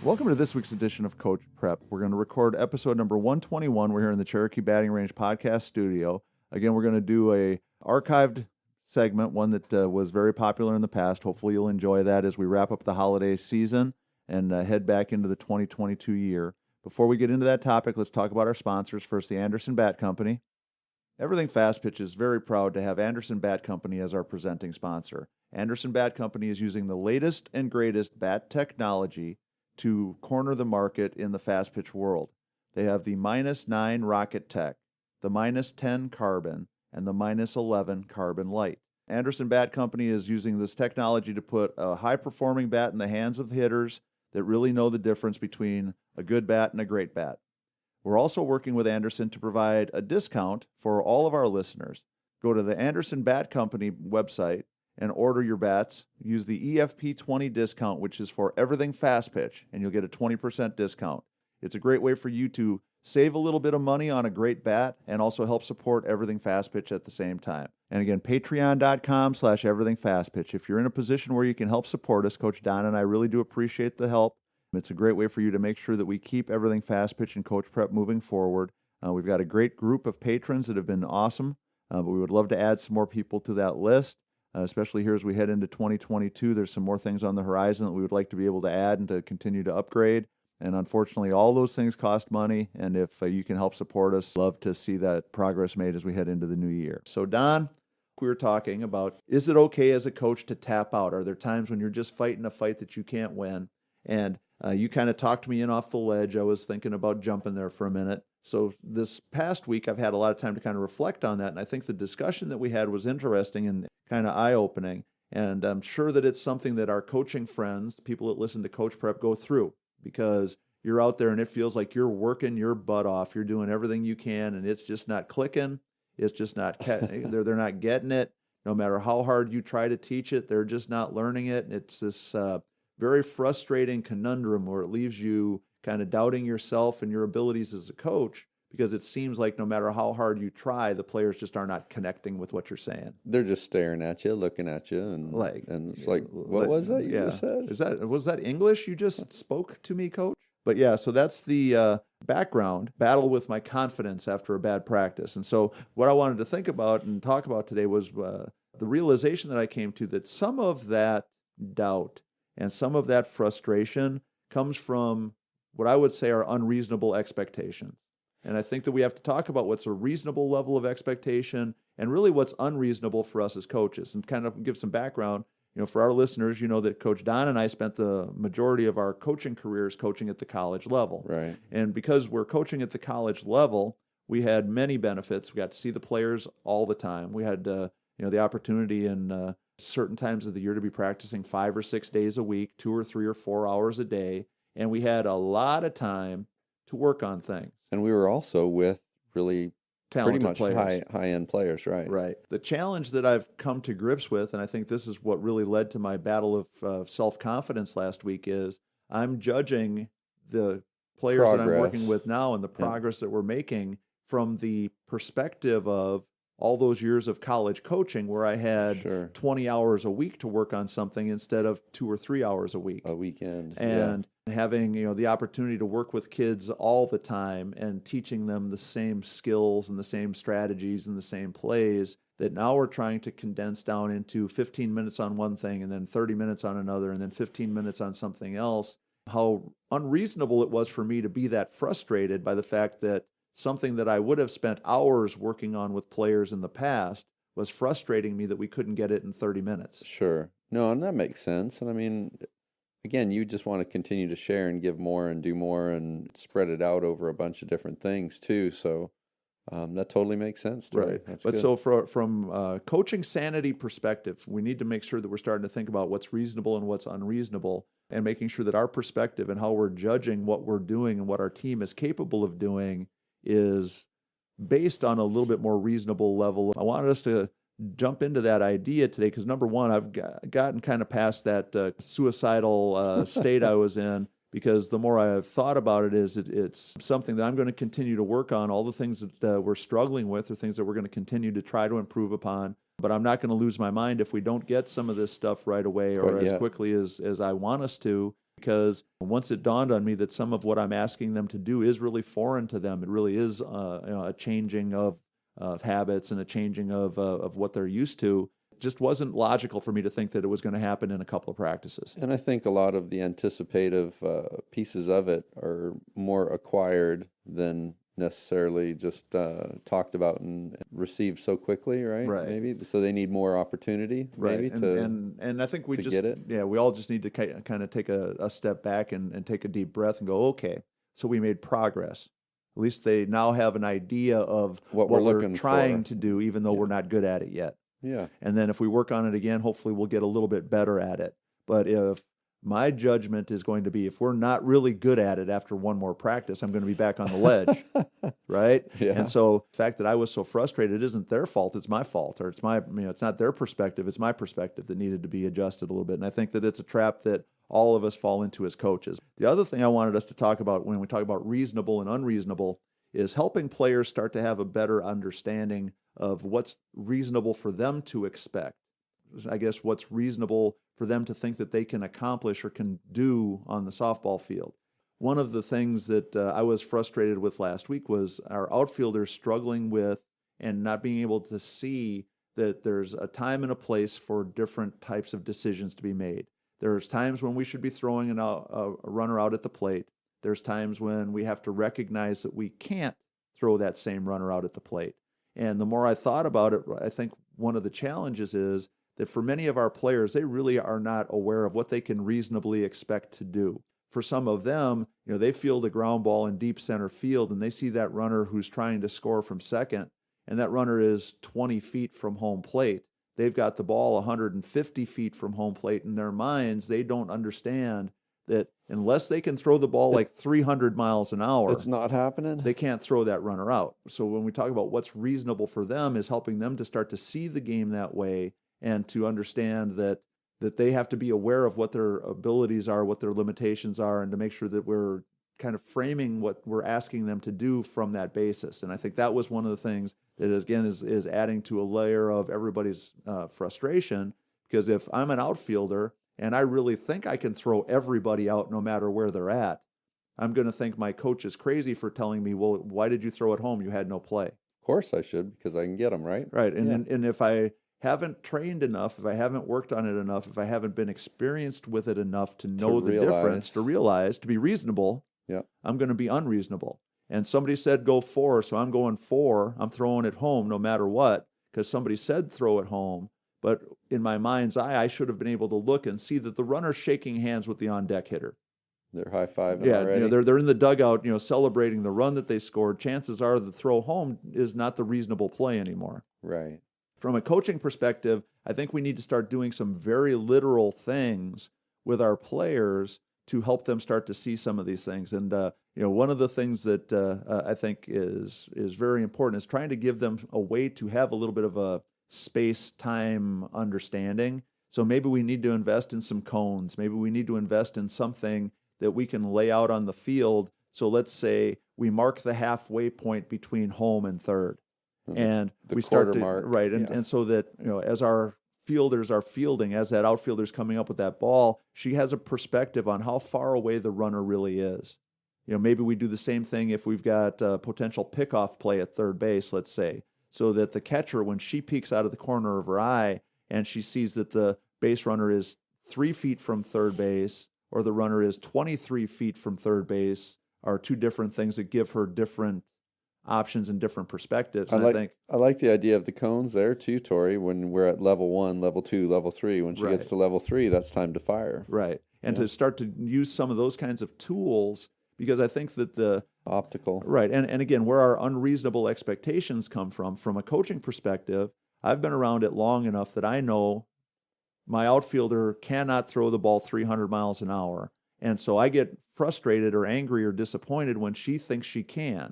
Welcome to this week's edition of Coach Prep. We're going to record episode number 121. We're here in the Cherokee Batting Range podcast studio. Again, we're going to do a archived segment, one that was very popular in the past. Hopefully you'll enjoy that as we wrap up the holiday season and head back into the 2022 year. Before we get into that topic, let's talk about our sponsors. First, the Anderson Bat Company. Everything Fast Pitch is very proud to have Anderson Bat Company as our presenting sponsor. Anderson Bat Company is using the latest and greatest bat technology to corner the market in the fast pitch world. They have the -9 Rocket Tech, the -10 Carbon, and the -11 Carbon Light. Anderson Bat Company is using this technology to put a high-performing bat in the hands of hitters that really know the difference between a good bat and a great bat. We're also working with Anderson to provide a discount for all of our listeners. Go to the Anderson Bat Company website and order your bats. Use the EFP20 discount, which is for everything fast pitch, and you'll get a 20% discount. It's a great way for you to save a little bit of money on a great bat and also help support everything fast pitch at the same time. And again, patreon.com/everythingfastpitch. If you're in a position where you can help support us, Coach Don and I really do appreciate the help. It's a great way for you to make sure that we keep everything fast pitch and Coach Prep moving forward. We've got a great group of patrons that have been awesome, but we would love to add some more people to that list. Especially here as we head into 2022, there's some more things on the horizon that we would like to be able to add and to continue to upgrade. And unfortunately, all those things cost money. And if you can help support us, love to see that progress made as we head into the new year. So Don, we were talking about, is it okay as a coach to tap out? Are there times when you're just fighting a fight that you can't win? And you kind of talked me in off the ledge. I was thinking about jumping there for a minute. So this past week, I've had a lot of time to kind of reflect on that. And I think the discussion that we had was interesting and kind of eye-opening. And I'm sure that it's something that our coaching friends, people that listen to Coach Prep, go through, because you're out there and it feels like you're working your butt off. You're doing everything you can, and it's just not clicking. It's just not, they're not getting it. No matter how hard you try to teach it, they're just not learning it. It's this very frustrating conundrum where it leaves you kind of doubting yourself and your abilities as a coach, because it seems like no matter how hard you try, the players just are not connecting with what you're saying. They're just staring at you, looking at you, and it's like, what was that you just said? Was that English you just spoke to me, Coach? But yeah, so that's the background, battle with my confidence after a bad practice. And so what I wanted to think about and talk about today was the realization that I came to, that some of that doubt and some of that frustration comes from what I would say are unreasonable expectations. And I think that we have to talk about what's a reasonable level of expectation and really what's unreasonable for us as coaches, and kind of give some background. For our listeners, that Coach Don and I spent the majority of our coaching careers coaching at the college level. Right. And because we're coaching at the college level, we had many benefits. We got to see the players all the time. We had, the opportunity in certain times of the year to be practicing 5 or 6 days a week, 2 or 3 or 4 hours a day. And we had a lot of time to work on things. And we were also with really talented pretty much players. high-end players, right? Right. The challenge that I've come to grips with, and I think this is what really led to my battle of self-confidence last week, is I'm judging the players that I'm working with now and the progress that we're making from the perspective of all those years of college coaching where I had 20 hours a week to work on something instead of 2 or 3 hours a week. A weekend. And having, the opportunity to work with kids all the time and teaching them the same skills and the same strategies and the same plays that now we're trying to condense down into 15 minutes on one thing and then 30 minutes on another and then 15 minutes on something else. How unreasonable it was for me to be that frustrated by the fact that something that I would have spent hours working on with players in the past was frustrating me that we couldn't get it in 30 minutes. Sure. No, and that makes sense. And I mean, again, you just want to continue to share and give more and do more and spread it out over a bunch of different things too. So that totally makes sense. Right. That's but good. So from coaching sanity perspective, we need to make sure that we're starting to think about what's reasonable and what's unreasonable, and making sure that our perspective and how we're judging what we're doing and what our team is capable of doing is based on a little bit more reasonable level. I wanted us to jump into that idea today because, number one, I've gotten kind of past that suicidal state I was in, because the more I've thought about it, it's something that I'm going to continue to work on. All the things that we're struggling with are things that we're going to continue to try to improve upon. But I'm not going to lose my mind if we don't get some of this stuff right away or as quickly as I want us to. because once it dawned on me that some of what I'm asking them to do is really foreign to them, it really is a changing of habits and a changing of what they're used to. It just wasn't logical for me to think that it was going to happen in a couple of practices. And I think a lot of the anticipative pieces of it are more acquired than necessarily just talked about and received so quickly, right? Right. Maybe so they need more opportunity, maybe Right. And I think we just get it. Yeah, we all just need to kind of take a step back and take a deep breath and go, okay, so we made progress. At least they now have an idea of What we're trying for. to do, even though we're not good at it yet. Yeah. And then if we work on it again, hopefully we'll get a little bit better at it. But if my judgment is going to be, if we're not really good at it after one more practice, I'm going to be back on the ledge, right? Yeah. And so the fact that I was so frustrated isn't their fault, it's my fault, or it's not their perspective, it's my perspective that needed to be adjusted a little bit. And I think that it's a trap that all of us fall into as coaches. The other thing I wanted us to talk about when we talk about reasonable and unreasonable is helping players start to have a better understanding of what's reasonable for them to expect. I guess what's reasonable for them to think that they can accomplish or can do on the softball field. One of the things that I was frustrated with last week was our outfielders struggling with and not being able to see that there's a time and a place for different types of decisions to be made. There's times when we should be throwing a runner out at the plate. There's times when we have to recognize that we can't throw that same runner out at the plate. And the more I thought about it, I think one of the challenges is that for many of our players, they really are not aware of what they can reasonably expect to do. For some of them, they field a ground ball in deep center field and they see that runner who's trying to score from second, and that runner is 20 feet from home plate. They've got the ball 150 feet from home plate. In their minds, they don't understand that unless they can throw the ball like 300 miles an hour, it's not happening. They can't throw that runner out. So when we talk about what's reasonable for them is helping them to start to see the game that way and to understand that they have to be aware of what their abilities are, what their limitations are, and to make sure that we're kind of framing what we're asking them to do from that basis. And I think that was one of the things that, again, is adding to a layer of everybody's frustration, because if I'm an outfielder and I really think I can throw everybody out no matter where they're at, I'm going to think my coach is crazy for telling me, well, why did you throw it home? You had no play. Of course I should, because I can get them, right? Right. And if I haven't trained enough, if I haven't worked on it enough, if I haven't been experienced with it enough to know the difference, to realize, to be reasonable, I'm going to be unreasonable. And somebody said go 4, so I'm going 4. I'm throwing it home no matter what, because somebody said throw it home. But in my mind's eye, I should have been able to look and see that the runner's shaking hands with the on-deck hitter. They're high-fiving already. They're in the dugout, celebrating the run that they scored. Chances are the throw home is not the reasonable play anymore. Right. From a coaching perspective, I think we need to start doing some very literal things with our players to help them start to see some of these things. And one of the things that I think is very important is trying to give them a way to have a little bit of a space-time understanding. So maybe we need to invest in some cones. Maybe we need to invest in something that we can lay out on the field. So let's say we mark the halfway point between home and third. And we start to mark. Right, and so that as our fielders are fielding, as that outfielder's coming up with that ball, she has a perspective on how far away the runner really is. Maybe we do the same thing if we've got a potential pickoff play at third base, let's say, so that the catcher, when she peeks out of the corner of her eye and she sees that the base runner is 3 feet from third base or the runner is 23 feet from third base, are two different things that give her different options and different perspectives. And I like the idea of the cones there too, Tori, when we're at level 1, level 2, level 3. When she gets to level 3, that's time to fire. Right. And to start to use some of those kinds of tools, because I think that the optical. Right. And again, where our unreasonable expectations come from a coaching perspective, I've been around it long enough that I know my outfielder cannot throw the ball 300 miles an hour. And so I get frustrated or angry or disappointed when she thinks she can.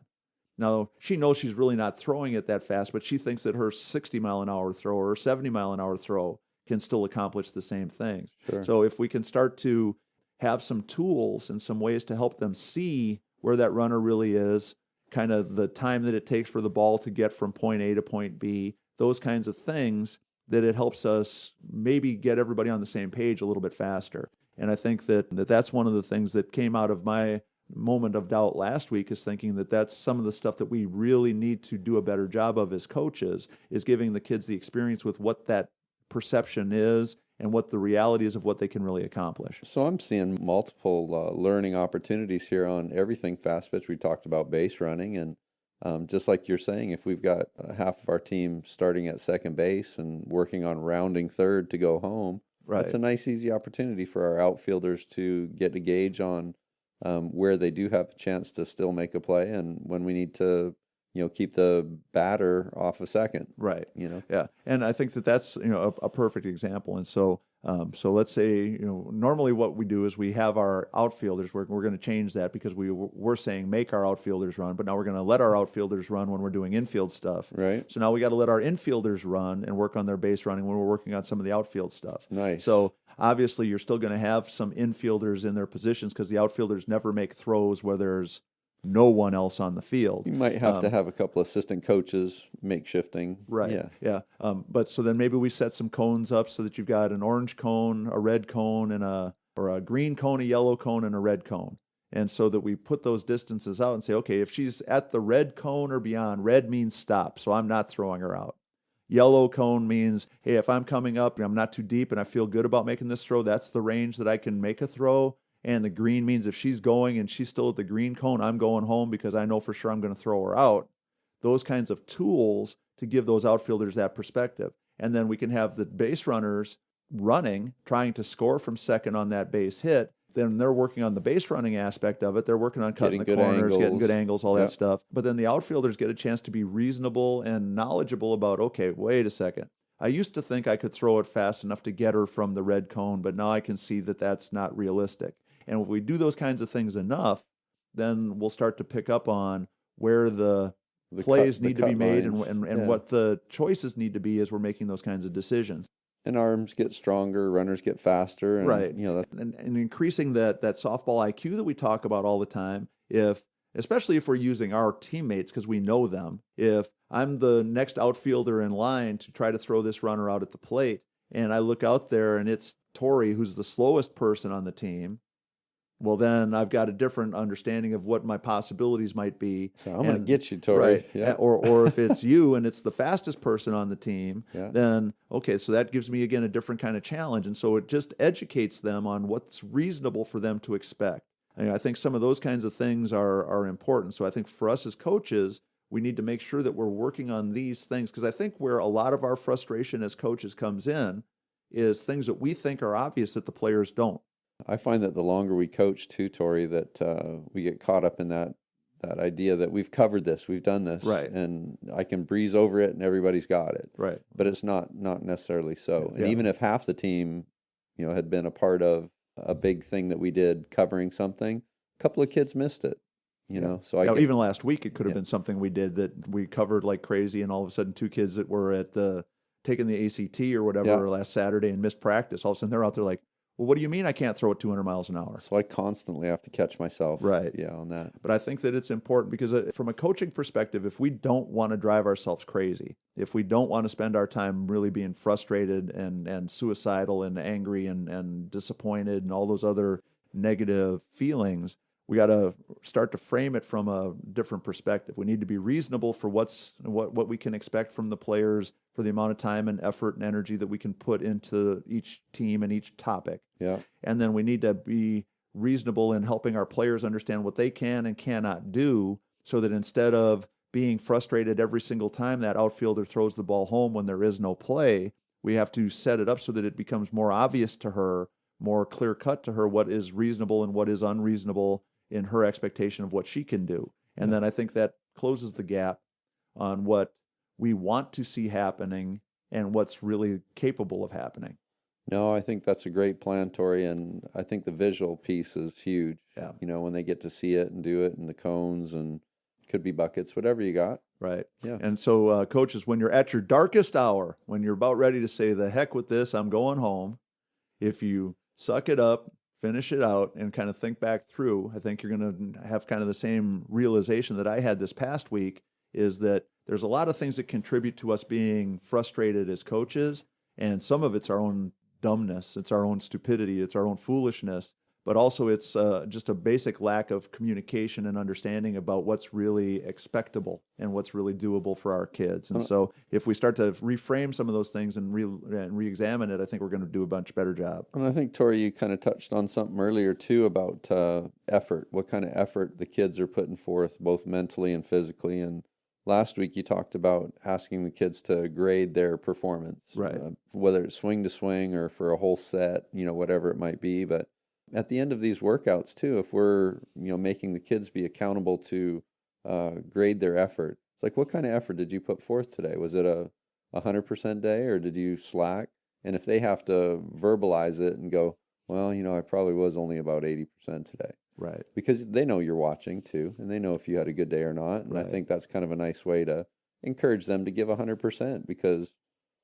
Now, she knows she's really not throwing it that fast, but she thinks that her 60-mile-an-hour throw or 70-mile-an-hour throw can still accomplish the same things. Sure. So if we can start to have some tools and some ways to help them see where that runner really is, kind of the time that it takes for the ball to get from point A to point B, those kinds of things, that it helps us maybe get everybody on the same page a little bit faster. And I think that's one of the things that came out of my moment of doubt last week, is thinking that that's some of the stuff that we really need to do a better job of as coaches, is giving the kids the experience with what that perception is and what the reality is of what they can really accomplish. So I'm seeing multiple learning opportunities here on everything fast pitch. We talked about base running, and just like you're saying, if we've got half of our team starting at second base and working on rounding third to go home, right, that's a nice, easy opportunity for our outfielders to get a gauge on where they do have a chance to still make a play, and when we need to, keep the batter off a second. Right. Yeah. And I think that's, a perfect example. And so let's say, normally what we do is we have our outfielders. We're going to change that, because we're saying make our outfielders run, but now we're going to let our outfielders run when we're doing infield stuff. Right. So now we got to let our infielders run and work on their base running when we're working on some of the outfield stuff. Nice. So obviously you're still going to have some infielders in their positions, because the outfielders never make throws where there's no one else on the field. You might have to have a couple assistant coaches makeshifting. Right. Yeah. But so then maybe we set some cones up so that you've got an orange cone, a red cone, and a green cone, a yellow cone, and a red cone. And so that we put those distances out and say, okay, if she's at the red cone or beyond, red means stop, so I'm not throwing her out. Yellow cone means, hey, if I'm coming up and I'm not too deep and I feel good about making this throw, that's the range that I can make a throw. And the green means if she's going and she's still at the green cone, I'm going home, because I know for sure I'm going to throw her out. Those kinds of tools to give those outfielders that perspective. And then we can have the base runners running, trying to score from second on that base hit. Then they're working on the base running aspect of it. They're working on cutting the corners, getting good angles, all that stuff. But then the outfielders get a chance to be reasonable and knowledgeable about, okay, wait a second. I used to think I could throw it fast enough to get her from the red cone, but now I can see that that's not realistic. And if we do those kinds of things enough, then we'll start to pick up on where the plays need to be made and what the choices need to be as we're making those kinds of decisions. And arms get stronger, runners get faster. And, right. And increasing that softball IQ that we talk about all the time, especially if we're using our teammates because we know them. If I'm the next outfielder in line to try to throw this runner out at the plate, and I look out there and it's Tori, who's the slowest person on the team, well, then I've got a different understanding of what my possibilities might be. So I'm going to get you, Tori. Right. Yeah. Or if it's you and it's the fastest person on the team, then, okay, so that gives me, again, a different kind of challenge. And so it just educates them on what's reasonable for them to expect. I think some of those kinds of things are important. So I think for us as coaches, we need to make sure that we're working on these things, because I think where a lot of our frustration as coaches comes in is things that we think are obvious that the players don't. I find that the longer we coach too, Tori, that we get caught up in that idea that we've covered this, we've done this, right, and I can breeze over it and everybody's got it. Right. But it's not necessarily so. Yeah. And even if half the team, had been a part of a big thing that we did covering something, a couple of kids missed it. So even last week it could have been something we did that we covered like crazy, and all of a sudden 2 kids that were at taking the ACT or whatever last Saturday and missed practice, all of a sudden they're out there like, well, what do you mean I can't throw it 200 miles an hour? So I constantly have to catch myself. Right. Yeah, on that. But I think that it's important because from a coaching perspective, if we don't want to drive ourselves crazy, if we don't want to spend our time really being frustrated and suicidal and angry and disappointed and all those other negative feelings, we got to start to frame it from a different perspective. We need to be reasonable for what we can expect from the players, for the amount of time and effort and energy that we can put into each team and each topic. Yeah. And then we need to be reasonable in helping our players understand what they can and cannot do, so that instead of being frustrated every single time that outfielder throws the ball home when there is no play, we have to set it up so that it becomes more obvious to her, more clear-cut to her, what is reasonable and what is unreasonable in her expectation of what she can do. And then I think that closes the gap on what we want to see happening and what's really capable of happening. No, I think that's a great plan, Tori, and I think the visual piece is huge. Yeah. When they get to see it and do it, and the cones, and could be buckets, whatever you got. Right. Yeah. And so, coaches, when you're at your darkest hour, when you're about ready to say, the heck with this, I'm going home, if you suck it up, finish it out, and kind of think back through, I think you're going to have kind of the same realization that I had this past week, is that there's a lot of things that contribute to us being frustrated as coaches, and some of it's our own dumbness, it's our own stupidity, it's our own foolishness, but also it's just a basic lack of communication and understanding about what's really expectable and what's really doable for our kids. And so if we start to reframe some of those things and re-examine it, I think we're going to do a much better job. And I think, Tori, you kind of touched on something earlier, too, about effort, what kind of effort the kids are putting forth, both mentally and physically. And last week you talked about asking the kids to grade their performance, right? Whether it's swing to swing or for a whole set, whatever it might be. But at the end of these workouts, too, if we're, making the kids be accountable to grade their effort, it's like, what kind of effort did you put forth today? Was it a 100% day, or did you slack? And if they have to verbalize it and go, well, I probably was only about 80% today. Right. Because they know you're watching, too, and they know if you had a good day or not. And right. I think that's kind of a nice way to encourage them to give 100%, because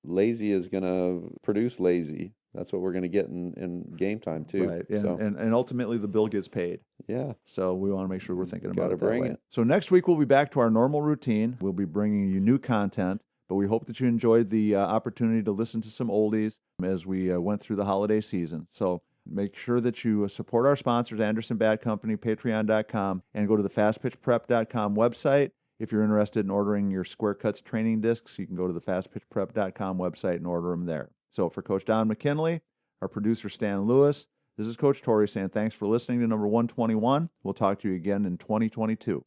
lazy is going to produce lazy. That's what we're going to get in game time, too. Right, and ultimately the bill gets paid. Yeah. So we want to make sure we're thinking about it that bring way. it. So next week we'll be back to our normal routine. We'll be bringing you new content, but we hope that you enjoyed the opportunity to listen to some oldies as we went through the holiday season. So make sure that you support our sponsors, Anderson Bat Company, Patreon.com, and go to the FastPitchPrep.com website. If you're interested in ordering your Square Cuts training discs, you can go to the FastPitchPrep.com website and order them there. So for Coach Don McKinley, our producer Stan Lewis, this is Coach Tori saying thanks for listening to number 121. We'll talk to you again in 2022.